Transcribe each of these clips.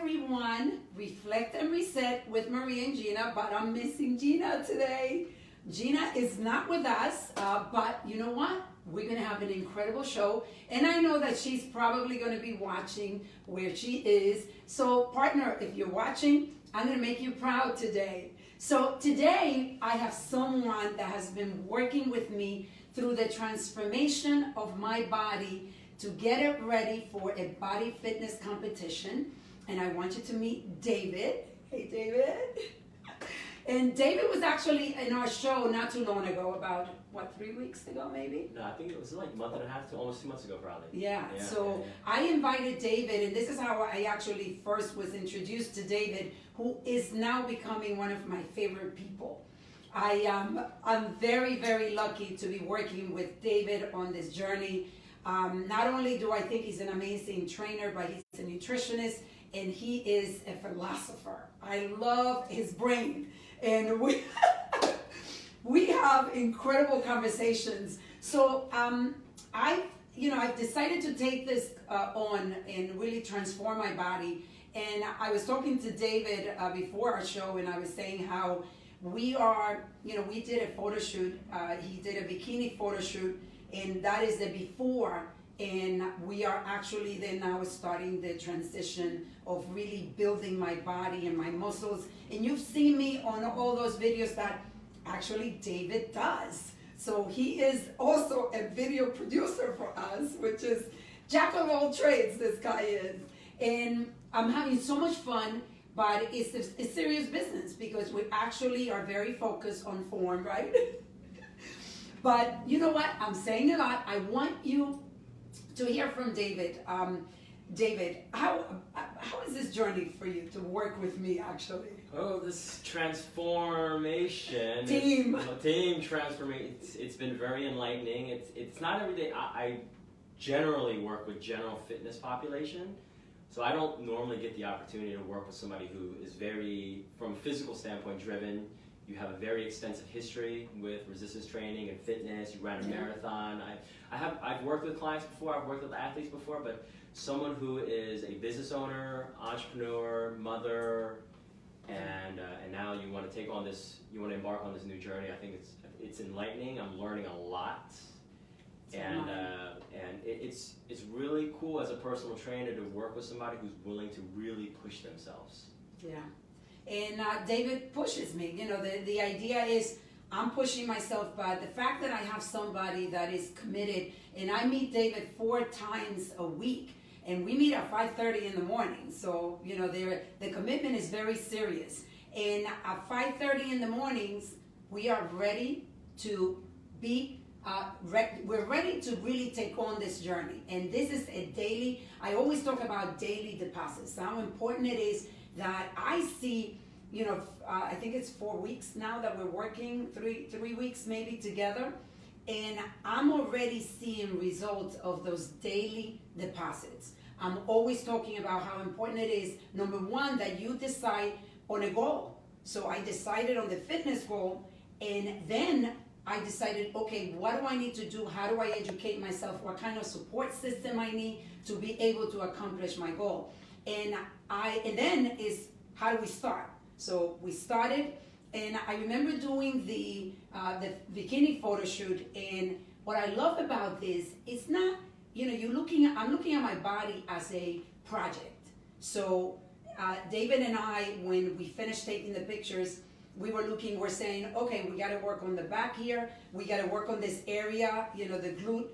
everyone. Reflect and Reset with Maria and Gina, but I'm missing Gina today. Gina is not with us, but you know what? We're going to have an incredible show, and I know that she's probably going to be watching where she is. So, partner, if you're watching, I'm going to make you proud today. So today, I have someone that has been working with me through the transformation of my body to get it ready for a body fitness competition. And I want you to meet David. Hey, David. And David was actually in our show not too long ago, about, 3 weeks ago maybe? No, I think it was like a month and a half to almost 2 months ago probably. Yeah. I invited David, and this is how I actually first was introduced to David, who is now becoming one of my favorite people. I'm very, very lucky to be working with David on this journey. Not only do I think he's an amazing trainer, but he's a nutritionist, and he is a philosopher. I love his brain, and we have incredible conversations. So I've decided to take this on and really transform my body. And I was talking to David before our show, and I was saying how we did a photo shoot. He did a bikini photo shoot, and that is the before. And we are actually then now starting the transition of really building my body and my muscles. And you've seen me on all those videos that actually David does. So he is also a video producer for us, which is jack of all trades, this guy is. And I'm having so much fun, but it's serious business because we actually are very focused on form, right? But you know what? I'm saying a lot. I want you to hear from David. David, how is this journey for you to work with me actually? Oh, this transformation. Team transformation. It's been very enlightening. It's not every day. I generally work with general fitness population. So I don't normally get the opportunity to work with somebody who is very, from a physical standpoint, driven. You have a very extensive history with resistance training and fitness. You ran a marathon. I've worked with clients before. I've worked with athletes before, but someone who is a business owner, entrepreneur, mother, and now you want to embark on this new journey. I think it's enlightening. I'm learning a lot, and it's really cool as a personal trainer to work with somebody who's willing to really push themselves. Yeah. And David pushes me. The idea is I'm pushing myself, but the fact that I have somebody that is committed, and I meet David 4 times a week, and we meet at 5:30 in the morning. So, the commitment is very serious. And at 5:30 in the mornings, we are ready to be, we're ready to really take on this journey. And this is a daily, I always talk about daily deposits, how important it is that I see, I think it's 4 weeks now that we're working, three weeks maybe together, and I'm already seeing results of those daily deposits. I'm always talking about how important it is, number one, that you decide on a goal. So I decided on the fitness goal, and then I decided, okay, what do I need to do? How do I educate myself? What kind of support system I need to be able to accomplish my goal? And then is how do we start? So we started, and I remember doing the bikini photo shoot. And what I love about this, it's not, I'm looking at my body as a project. So David and I, when we finished taking the pictures, we're saying, okay, we got to work on the back here. We got to work on this area, the glute.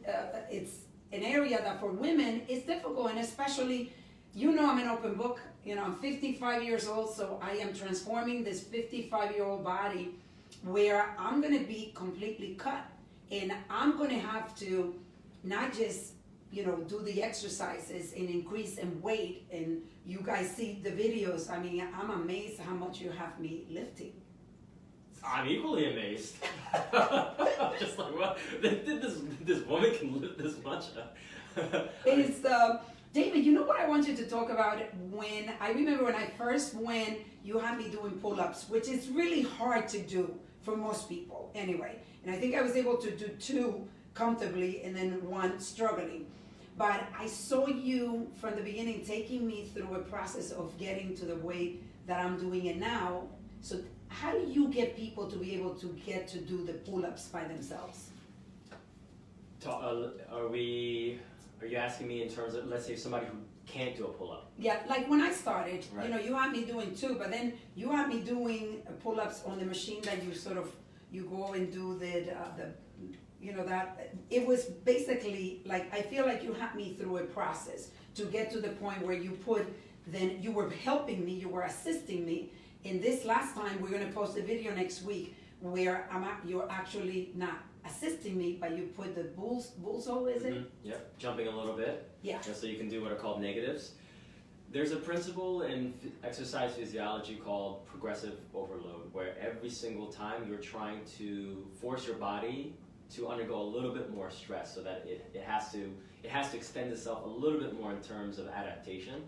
It's an area that for women is difficult, and especially, I'm an open book. I'm 55 years old, so I am transforming this 55-year-old body where I'm going to be completely cut. And I'm going to have to not just, do the exercises and increase in weight. And you guys see the videos. I mean, I'm amazed how much you have me lifting. I'm equally amazed. Just like, what? This woman can lift this much. It's David, you know what I want you to talk about? I remember when I first went, you had me doing pull-ups, which is really hard to do for most people anyway. And I think I was able to do 2 comfortably and then 1 struggling. But I saw you from the beginning taking me through a process of getting to the way that I'm doing it now. So how do you get people to be able to get to do the pull-ups by themselves? Are you asking me in terms of, let's say, somebody who can't do a pull-up? Yeah, like when I started, Right. you know, you had me doing two, but then you had me doing pull-ups on the machine that you sort of, you go and do the you know, that, it was basically like, I feel like you had me through a process to get to the point where you put, then you were helping me, you were assisting me. And this last time, we're gonna post a video next week where you're actually not assisting me, but you put the bullseye, is it? Mm-hmm. Yep, jumping a little bit. Yeah. Just so you can do what are called negatives. There's a principle in exercise physiology called progressive overload, where every single time you're trying to force your body to undergo a little bit more stress, so that it has to extend itself a little bit more in terms of adaptation.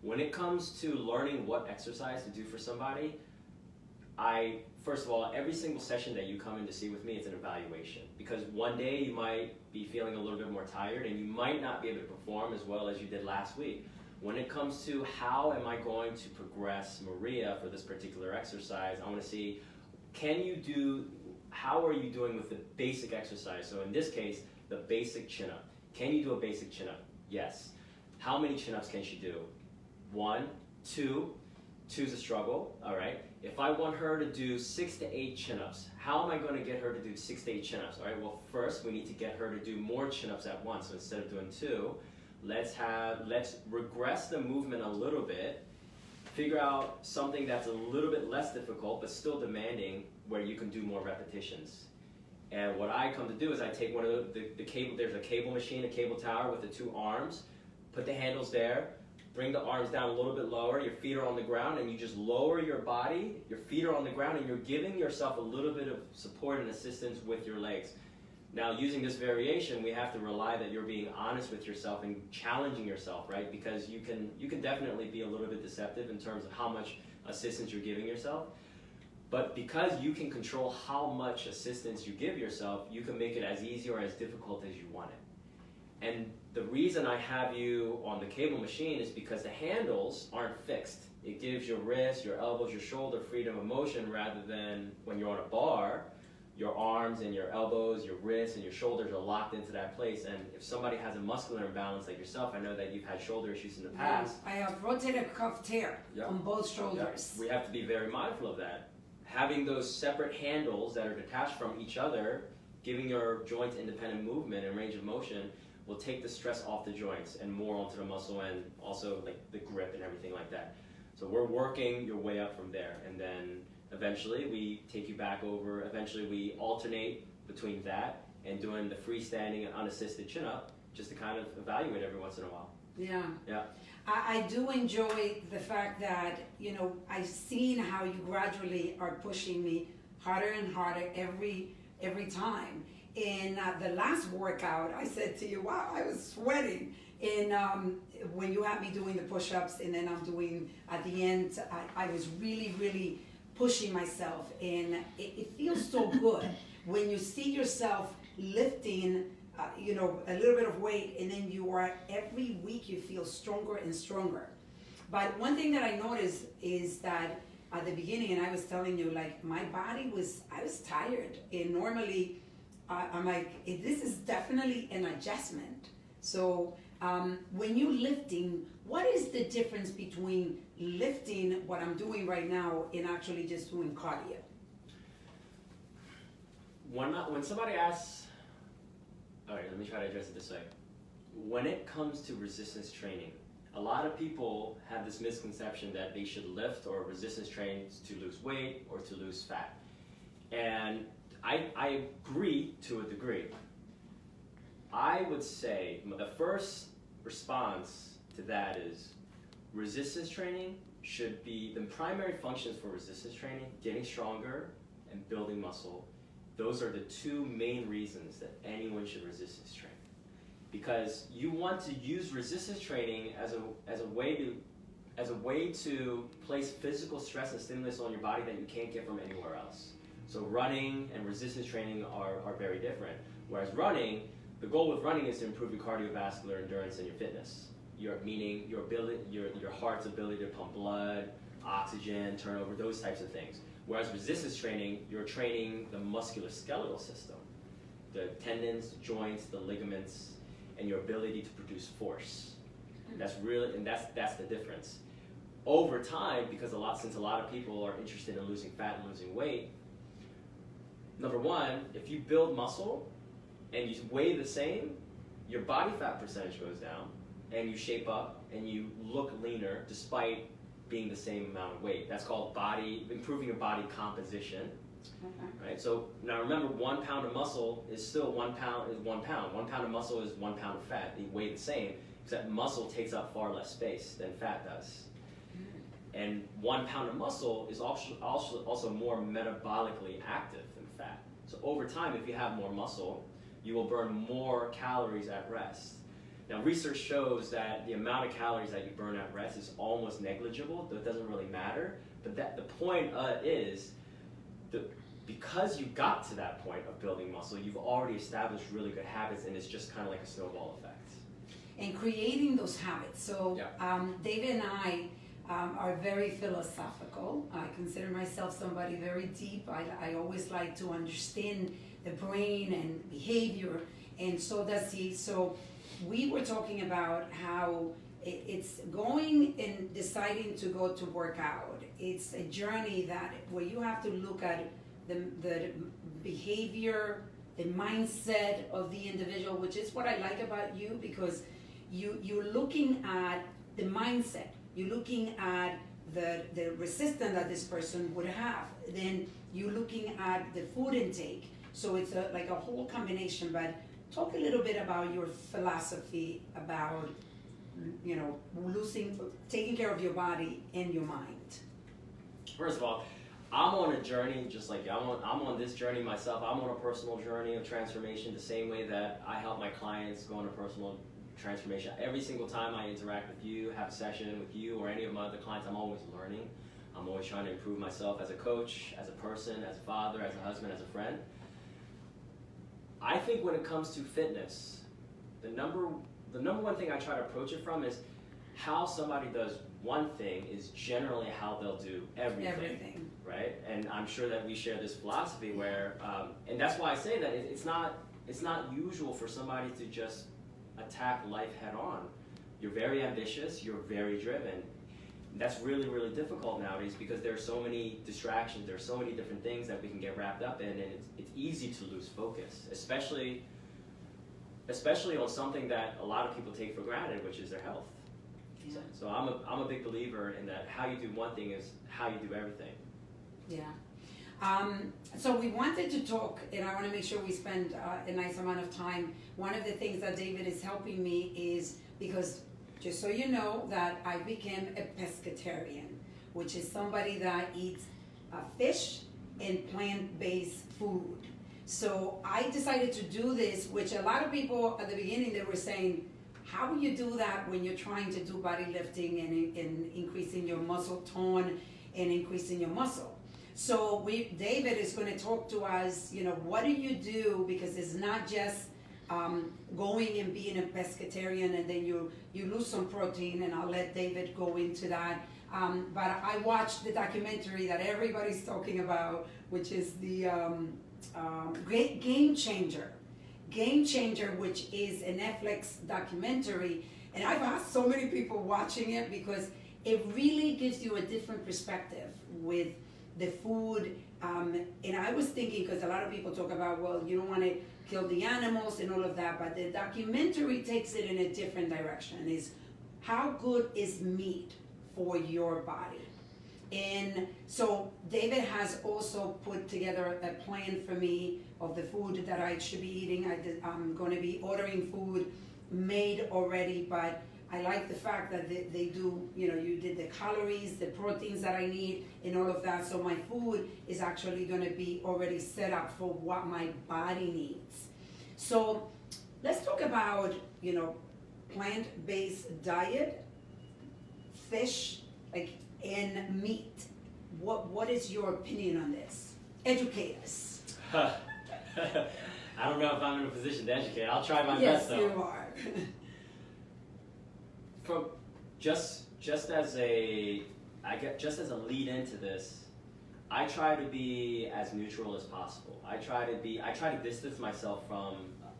When it comes to learning what exercise to do for somebody, first of all, every single session that you come in to see with me, it's an evaluation. Because one day you might be feeling a little bit more tired and you might not be able to perform as well as you did last week. When it comes to how am I going to progress Maria for this particular exercise, I want to see, how are you doing with the basic exercise? So in this case, the basic chin-up. Can you do a basic chin-up? Yes. How many chin-ups can she do? 1, 2. 2's a struggle, all right? If I want her to do 6 to 8 chin-ups, how am I going to get her to do 6 to 8 chin-ups? All right, well, first we need to get her to do more chin-ups at once. So instead of doing 2, let's regress the movement a little bit, figure out something that's a little bit less difficult but still demanding, where you can do more repetitions. And what I come to do is I take one of the cable, there's a cable machine, a cable tower with the 2 arms, put the handles there, bring the arms down a little bit lower, your feet are on the ground, and you just lower your body, your feet are on the ground, and you're giving yourself a little bit of support and assistance with your legs. Now, using this variation, we have to rely that you're being honest with yourself and challenging yourself, right? Because you can definitely be a little bit deceptive in terms of how much assistance you're giving yourself. But because you can control how much assistance you give yourself, you can make it as easy or as difficult as you want it. And the reason I have you on the cable machine is because the handles aren't fixed. It gives your wrists, your elbows, your shoulder freedom of motion, rather than when you're on a bar, your arms and your elbows, your wrists and your shoulders are locked into that place. And if somebody has a muscular imbalance like yourself, I know that you've had shoulder issues in the past. I have rotator cuff tear on both shoulders. We have to be very mindful of that. Having those separate handles that are detached from each other, giving your joints independent movement and range of motion, will take the stress off the joints and more onto the muscle, and also like the grip and everything like that. So we're working your way up from there, and then eventually we take you back over. Eventually we alternate between that and doing the freestanding and unassisted chin-up, just to kind of evaluate every once in a while. Yeah. Yeah. I do enjoy the fact that, you know, I've seen how you gradually are pushing me harder and harder every time. And the last workout, I said to you, wow, I was sweating. And when you had me doing the push-ups, and then I'm doing, at the end, I was really, really pushing myself. And it feels so good when you see yourself lifting, you know, a little bit of weight, and then you are, every week you feel stronger and stronger. But one thing that I noticed is that at the beginning, and I was telling you, like, my body was, I was tired. And normally, I'm like, this is definitely an adjustment. So when you're lifting, what is the difference between lifting, what I'm doing right now, and actually just doing cardio? When somebody asks, all right, let me try to address it this way. When it comes to resistance training, a lot of people have this misconception that they should lift or resistance train to lose weight or to lose fat. And I agree to a degree. I would say the first response to that is resistance training should be, the primary functions for resistance training, getting stronger and building muscle. Those are the 2 main reasons that anyone should resistance train. Because you want to use resistance training as a way to place physical stress and stimulus on your body that you can't get from anywhere else. So running and resistance training are very different. Whereas running, the goal with running is to improve your cardiovascular endurance and your fitness. Meaning your ability, your heart's ability to pump blood, oxygen, turnover, those types of things. Whereas resistance training, you're training the musculoskeletal system, the tendons, joints, the ligaments, and your ability to produce force. That's the difference. Over time, because since a lot of people are interested in losing fat and losing weight, number one, if you build muscle and you weigh the same, your body fat percentage goes down, and you shape up and you look leaner despite being the same amount of weight. That's called improving your body composition. Okay. Right? So now remember, 1 pound of muscle is still 1 pound is 1 pound. 1 pound of muscle is 1 pound of fat. They weigh the same, except muscle takes up far less space than fat does. And 1 pound of muscle is also more metabolically active than fat. So over time, if you have more muscle, you will burn more calories at rest. Now, research shows that the amount of calories that you burn at rest is almost negligible, though it doesn't really matter. But the point is, because you got to that point of building muscle, you've already established really good habits, and it's just kind of like a snowball effect. And creating those habits. So David and I are very philosophical. I consider myself somebody very deep. I always like to understand the brain and behavior, and so does he. So we were talking about how it's going and deciding to go to work out. It's a journey where you have to look at the behavior, the mindset of the individual, which is what I like about you, because you're looking at the mindset. You're looking at the resistance that this person would have. Then you're looking at the food intake. So it's like a whole combination. But talk a little bit about your philosophy about, taking care of your body and your mind. First of all, I'm on a journey just like you. I'm on this journey myself. I'm on a personal journey of transformation the same way that I help my clients go on a personal transformation. Every single time I interact with you, have a session with you or any of my other clients, I'm always learning. I'm always trying to improve myself as a coach, as a person, as a father, as a husband, as a friend. I think when it comes to fitness, the number one thing I try to approach it from is how somebody does one thing is generally how they'll do everything. Right? And I'm sure that we share this philosophy where, and that's why I say that it's not usual for somebody to just attack life head on. You're very ambitious, you're very driven. That's really, really difficult nowadays because there are so many distractions, there are so many different things that we can get wrapped up in, and it's easy to lose focus, especially on something that a lot of people take for granted, which is their health. Yeah. So I'm a big believer in that how you do one thing is how you do everything. Yeah. So we wanted to talk, and I want to make sure we spend a nice amount of time. One of the things that David is helping me is because, just so you know, that I became a pescatarian, which is somebody that eats fish and plant-based food. So I decided to do this, which a lot of people at the beginning, they were saying, how will you do that when you're trying to do bodybuilding and increasing your muscle tone and increasing your muscle? So David is going to talk to us, what do you do? Because it's not just going and being a pescatarian and then you lose some protein, and I'll let David go into that. But I watched the documentary that everybody's talking about, which is the Great Game Changer, which is a Netflix documentary. And I've asked so many people watching it because it really gives you a different perspective with the food. And I was thinking, because a lot of people talk about, well, you don't want to kill the animals and all of that, but the documentary takes it in a different direction, is how good is meat for your body. And so David has also put together a plan for me of the food that I should be eating. I'm going to be ordering food made already, but I like the fact that they do, you did the calories, the proteins that I need, and all of that. So my food is actually going to be already set up for what my body needs. So let's talk about, plant-based diet, fish, and meat. What is your opinion on this? Educate us. I don't know if I'm in a position to educate. I'll try my Yes, best though. you are. From just as a lead into this, I try to be as neutral as possible. I try to distance myself from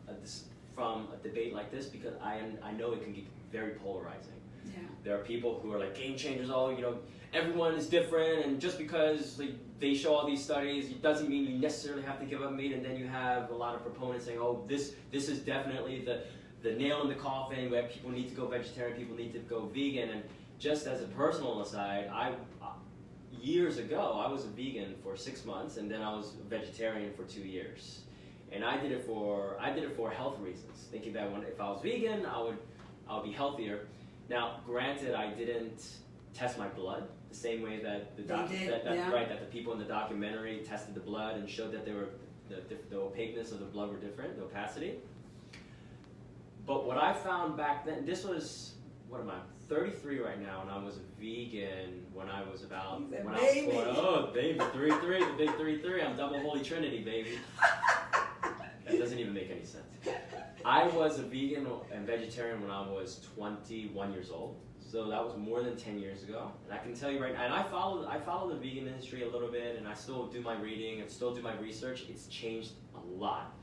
a debate like this because I know it can get very polarizing. Yeah. There are people who are like game changers. Oh, everyone is different, and just because they show all these studies, it doesn't mean you necessarily have to give up meat. And then you have a lot of proponents saying, oh, this is definitely the nail in the coffin where people need to go vegetarian, people need to go vegan. And just as a personal aside, years ago I was a vegan for 6 months, and then I was a vegetarian for 2 years. And I did it for health reasons, thinking that if I was vegan, I would be healthier. Now, granted, I didn't test my blood the same way that the people in the documentary tested the blood and showed that the opaqueness of the blood were different, the opacity. But what I found back then, this was, what am I, 33 right now, and I was a vegan when I was about, when I was 20. Oh, baby, 33, the big 33, I'm double Holy Trinity, baby. That doesn't even make any sense. I was a vegan and vegetarian when I was 21 years old, so that was more than 10 years ago. And I can tell you right now, and I follow the vegan industry a little bit, and I still do my reading and still do my research. It's changed a lot.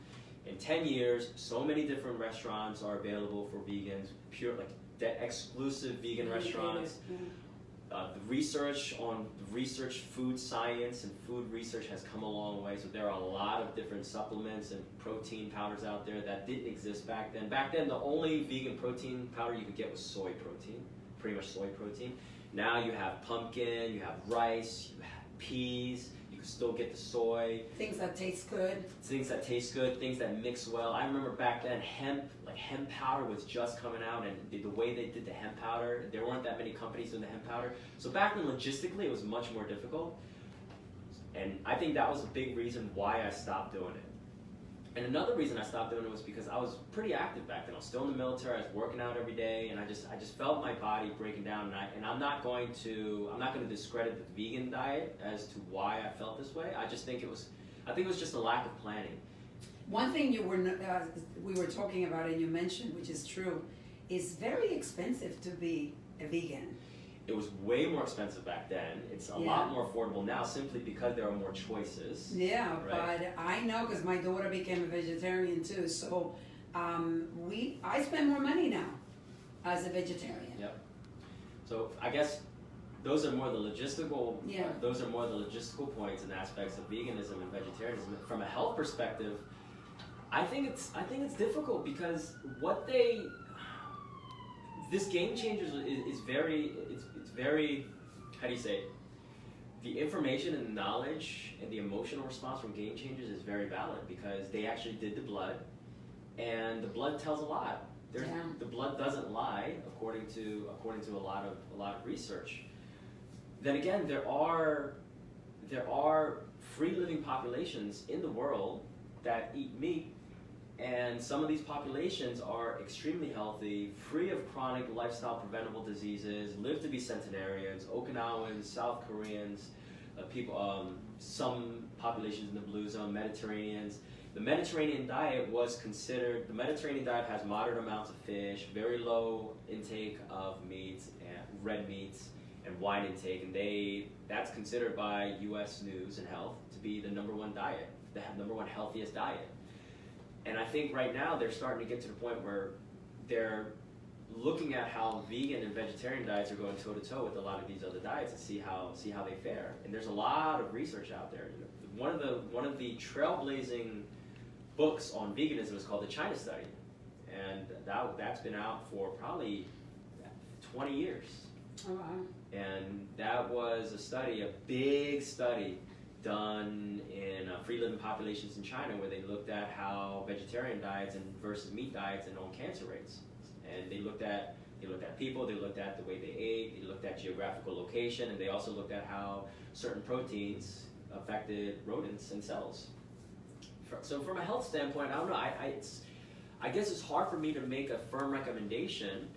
In 10 years, so many different restaurants are available for vegans, pure, like exclusive vegan restaurants. The research food science and food research has come a long way, so there are a lot of different supplements and protein powders out there that didn't exist back then. Back then, the only vegan protein powder you could get was soy protein, pretty much soy protein. Now you have pumpkin, you have rice, you have peas, you can still get the soy. Things that taste good. Things that taste good, things that mix well. I remember back then hemp powder was just coming out, and the way they did the hemp powder, there weren't that many companies doing the hemp powder. So back then, logistically, it was much more difficult. And I think that was a big reason why I stopped doing it. And another reason I stopped doing it was because I was pretty active back then. I was still in the military, I was working out every day, and I just felt my body breaking down. And I'm not going to discredit the vegan diet as to why I felt this way. I think it was just a lack of planning. One thing we were talking about and you mentioned, which is true, is very expensive to be a vegan. It was way more expensive back then. It's a lot more affordable now simply because there are more choices. Yeah, right? But I know because my daughter became a vegetarian too, so I spend more money now as a vegetarian. Yep. So I guess those are more the logistical. Those are more the logistical points and aspects of veganism and vegetarianism. From a health perspective, I think it's difficult because this game changers is very, it's very, how do you say it? The information and the knowledge and the emotional response from game changers is very valid because they actually did the blood, and the blood tells a lot. The blood doesn't lie according to a lot of research. Then again, there are free living populations in the world that eat meat. And some of these populations are extremely healthy, free of chronic lifestyle preventable diseases, live to be centenarians, Okinawans, South Koreans, some populations in the blue zone, Mediterraneans. The Mediterranean diet has moderate amounts of fish, very low intake of meats, and red meats, and wine intake, and that's considered by U.S. News and Health to be the number one diet, the number one healthiest diet. And I think right now they're starting to get to the point where they're looking at how vegan and vegetarian diets are going toe-to-toe with a lot of these other diets and see how they fare. And there's a lot of research out there. One of the trailblazing books on veganism is called the China Study, and that's been out for probably 20 years. Oh, wow. And that was a big study done in free living populations in China, where they looked at how vegetarian diets versus meat diets and on cancer rates. And they looked at people, they looked at the way they ate, they looked at geographical location, and they also looked at how certain proteins affected rodents and cells. So from a health standpoint, I don't know, I guess it's hard for me to make a firm recommendation.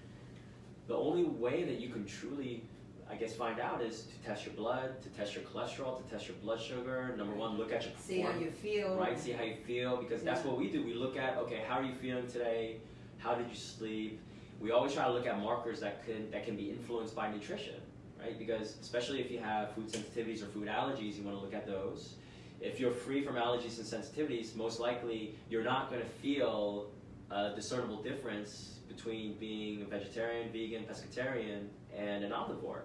The only way that you can truly, I guess find out is to test your blood, to test your cholesterol, to test your blood sugar. Number one, look at your see how you feel. Right, see how you feel, because that's what we do. We look at, okay, how are you feeling today? How did you sleep? We always try to look at markers that can be influenced by nutrition, right? Because especially if you have food sensitivities or food allergies, you want to look at those. If you're free from allergies and sensitivities, most likely you're not going to feel a discernible difference between being a vegetarian, vegan, pescatarian, and an omnivore.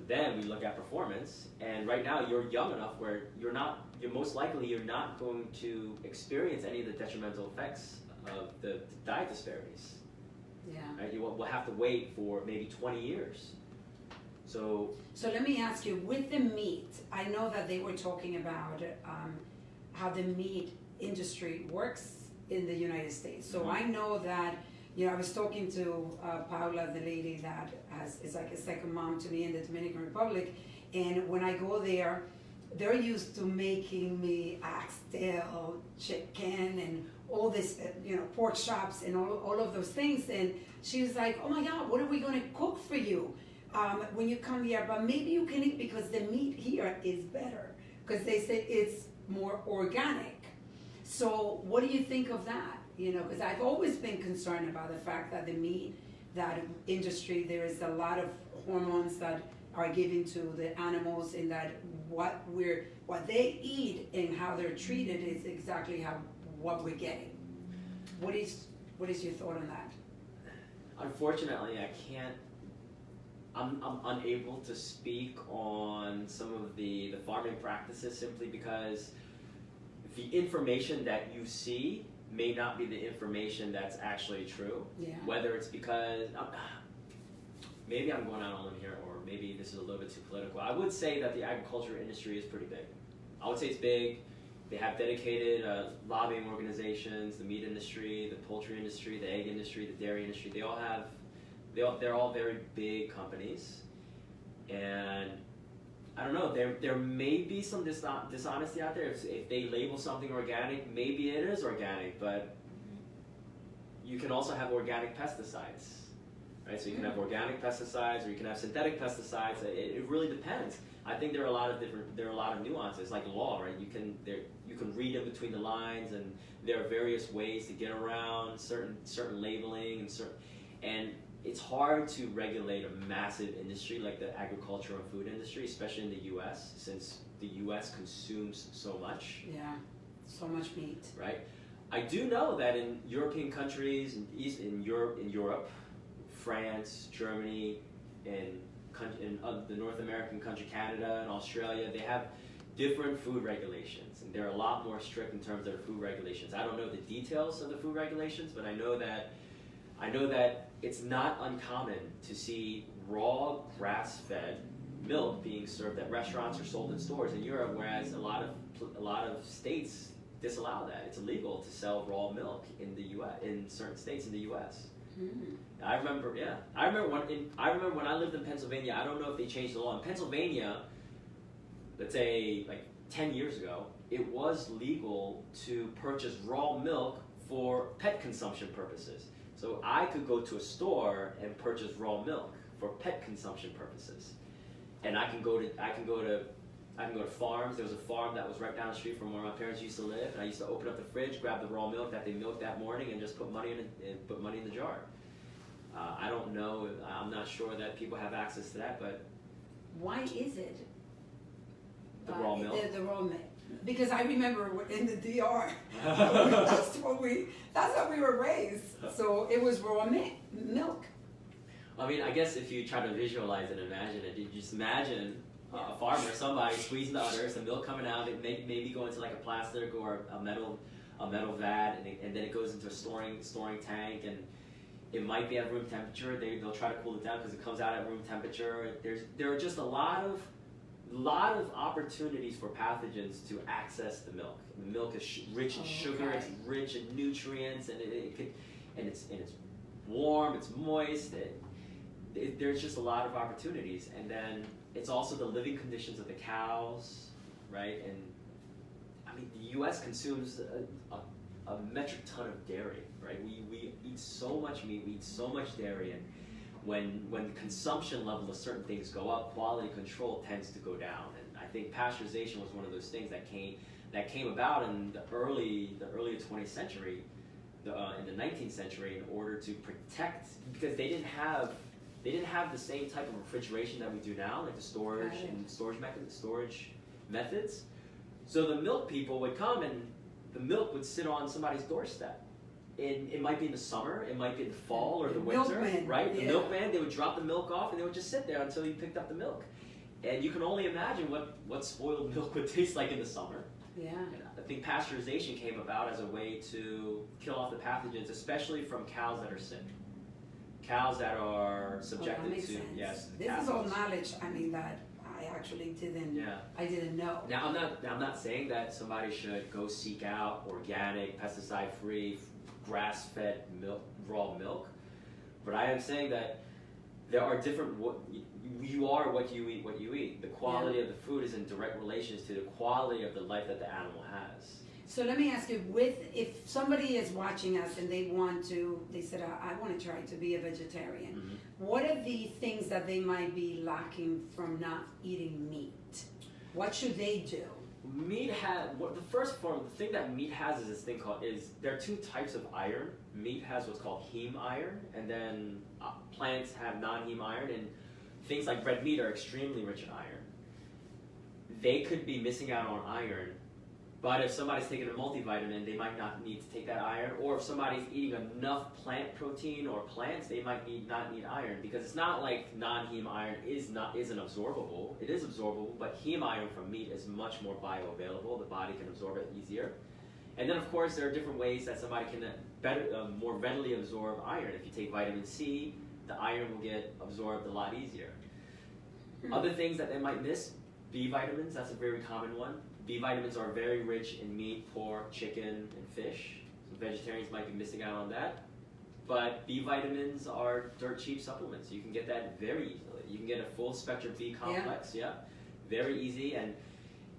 Then we look at performance, and right now you're young enough where you're not going to experience any of the detrimental effects of the diet disparities. Yeah. Right? We'll have to wait for maybe 20 years. So let me ask you, with the meat, I know that they were talking about how the meat industry works in the United States. So I know that, I was talking to Paula, the lady that is like a second mom to me in the Dominican Republic, and when I go there, they're used to making me oxtail, chicken, and all this, pork chops and all of those things. And she was like, "Oh my God, what are we going to cook for you when you come here? But maybe you can eat, because the meat here is better, because they say it's more organic." So what do you think of that? Because I've always been concerned about the fact that the meat, that industry, there is a lot of hormones that are given to the animals, and that what they eat and how they're treated is exactly what we're getting. What is your thought on that? Unfortunately, I can't. I'm unable to speak on some of the farming practices, simply because the information that you see may not be the information that's actually true. Yeah. Whether it's because maybe I'm going out on a limb here, or maybe this is a little bit too political. I would say that the agriculture industry is pretty big. I would say it's big. They have dedicated lobbying organizations, the meat industry, the poultry industry, the egg industry, the dairy industry. They're all very big companies, and I don't know. There may be some dishonesty out there. If they label something organic, maybe it is organic, but you can also have organic pesticides, right? So you can have organic pesticides, or you can have synthetic pesticides. It really depends. I think there are a lot of nuances, like law, right? You can read in between the lines, and there are various ways to get around certain labeling and it's hard to regulate a massive industry like the agriculture and food industry, especially in the U.S., since the U.S. consumes so much. Yeah, so much meat. Right. I do know that in European countries, in Europe, France, Germany, in the North American country, Canada and Australia, they have different food regulations, and they're a lot more strict in terms of their food regulations. I don't know the details of the food regulations, but I know that it's not uncommon to see raw grass-fed milk being served at restaurants or sold in stores in Europe, whereas a lot of states disallow that. It's illegal to sell raw milk in the U.S. in certain states in the U.S. I remember when I lived in Pennsylvania. I don't know if they changed the law in Pennsylvania. Let's say like 10 years ago, it was legal to purchase raw milk for pet consumption purposes. So I could go to a store and purchase raw milk for pet consumption purposes, and I can go to farms. There was a farm that was right down the street from where my parents used to live, and I used to open up the fridge, grab the raw milk that they milked that morning, and just put money in the jar. I don't know. I'm not sure that people have access to that, but why is it? The raw milk. The raw milk. Because I remember in the DR, that's how we were raised. So it was raw milk. I mean, I guess if you try to visualize and imagine it, you just imagine a farmer, somebody squeezing the udders, the milk coming out, it maybe go into like a plastic or a metal vat, and then it goes into a storing tank, and it might be at room temperature. They'll try to cool it down because it comes out at room temperature. There are just a lot of opportunities for pathogens to access the milk. The milk is rich in sugar, it's rich in nutrients, and it's warm, it's moist. There's just a lot of opportunities, and then it's also the living conditions of the cows, right? And I mean, the U.S. consumes a metric ton of dairy, right? We eat so much meat, we eat so much dairy, and when the consumption level of certain things go up, quality control tends to go down. And I think pasteurization was one of those things that came about in the early 20th century, in the 19th century, in order to protect, because they didn't have the same type of refrigeration that we do now, like the storage methods. So the milk people would come and the milk would sit on somebody's doorstep. It might be in the summer, it might be in the fall or the winter, milkman, right? The yeah. milkman, they would drop the milk off and they would just sit there until you picked up the milk. And you can only imagine what spoiled milk would taste like in the summer. Yeah. And I think pasteurization came about as a way to kill off the pathogens, especially from cows that are sick. Cows that are subjected to, sense. yes. This is all knowledge, I mean, that I actually didn't know. Now I'm not saying that somebody should go seek out organic, pesticide-free, grass-fed milk, raw milk, but I am saying that there are different. You are what you eat. The quality of the food is in direct relations to the quality of the life that the animal has. So let me ask you, if somebody is watching us and they said, I want to try to be a vegetarian, Mm-hmm. what are the things that they might be lacking from not eating meat? What should they do? Meat has, the thing that meat has is this thing there are two types of iron. Meat has what's called heme iron, and then plants have non-heme iron, and things like red meat are extremely rich in iron. They could be missing out on iron, but if somebody's taking a multivitamin, they might not need to take that iron, or if somebody's eating enough plant protein or plants, they might not need iron, because it's not like non-heme iron isn't absorbable. It is absorbable, but heme iron from meat is much more bioavailable. The body can absorb it easier. And then, of course, there are different ways that somebody can more readily absorb iron. If you take vitamin C, the iron will get absorbed a lot easier. Other things that they might miss, B vitamins, that's a very common one. B vitamins are very rich in meat, pork, chicken, and fish. So vegetarians might be missing out on that. But B vitamins are dirt cheap supplements. You can get that very easily. You can get a full spectrum B complex, very easy. And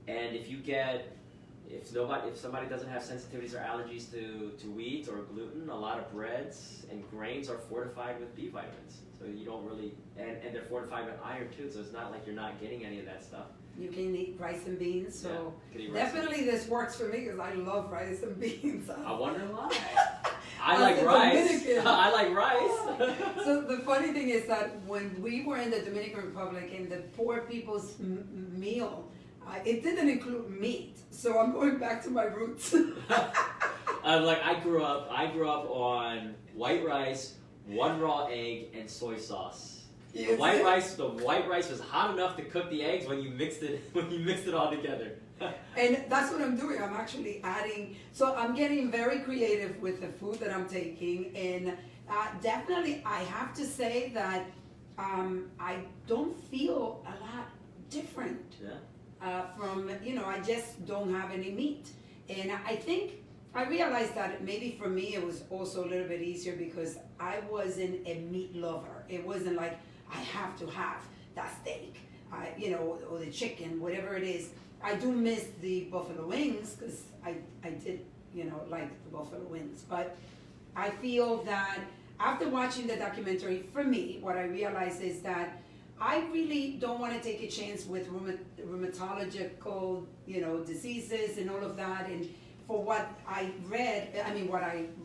if somebody doesn't have sensitivities or allergies to wheat or gluten, a lot of breads and grains are fortified with B vitamins. So you don't really, and they're fortified with iron too, so it's not like you're not getting any of that stuff. You can eat rice and beans, so definitely this works for me because I love rice and beans. I wonder why. I like rice. I like rice. So the funny thing is that when we were in the Dominican Republic and the poor people's meal, it didn't include meat. So I'm going back to my roots. I grew up on white rice, one raw egg, and soy sauce. The white rice was hot enough to cook the eggs when you mixed it all together. And that's what I'm doing. I'm actually adding. So I'm getting very creative with the food that I'm taking, and definitely I have to say that I don't feel a lot different. From I just don't have any meat, and I think I realized that maybe for me it was also a little bit easier because I wasn't a meat lover. It wasn't like I have to have that steak, or the chicken, whatever it is. I do miss the buffalo wings because I did, like the buffalo wings. But I feel that after watching the documentary, for me, what I realized is that I really don't want to take a chance with rheumatological, diseases and all of that. And for what I read,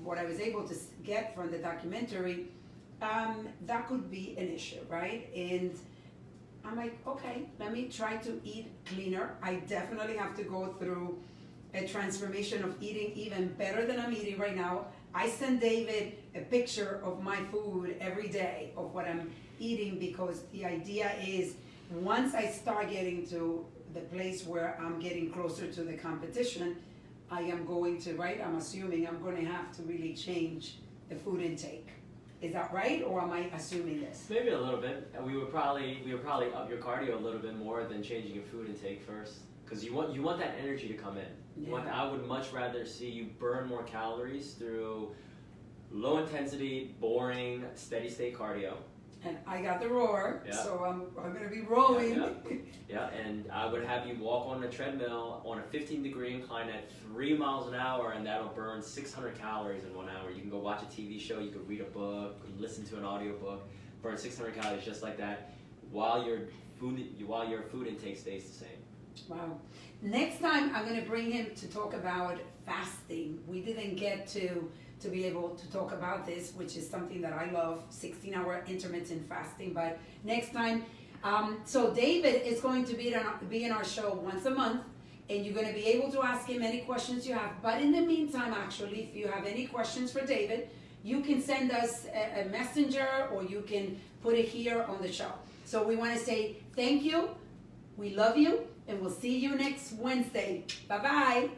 what I was able to get from the documentary, that could be an issue, right? And I'm like, okay, let me try to eat cleaner. I definitely have to go through a transformation of eating even better than I'm eating right now. I send David a picture of my food every day of what I'm eating, because the idea is once I start getting to the place where I'm getting closer to the competition, I am going to, I'm assuming I'm going to have to really change the food intake. Is that right, or am I assuming this? Maybe a little bit. We would probably up your cardio a little bit more than changing your food intake first, because you want that energy to come in. I would much rather see you burn more calories through low intensity, boring, steady state cardio. And I got the roar, so I'm going to be rolling. And I would have you walk on a treadmill on a 15-degree incline at 3 miles an hour, and that'll burn 600 calories in 1 hour. You can go watch a TV show, you could read a book, listen to an audiobook, burn 600 calories just like that, while your food intake stays the same. Wow. Next time I'm going to bring him to talk about fasting. We didn't get to be able to talk about this, which is something that I love, 16-hour intermittent fasting. But next time, so David is going to be in our show once a month, and you're going to be able to ask him any questions you have. But in the meantime, actually, if you have any questions for David, you can send us a messenger, or you can put it here on the show. So we want to say thank you, we love you, and we'll see you next Wednesday. Bye-bye.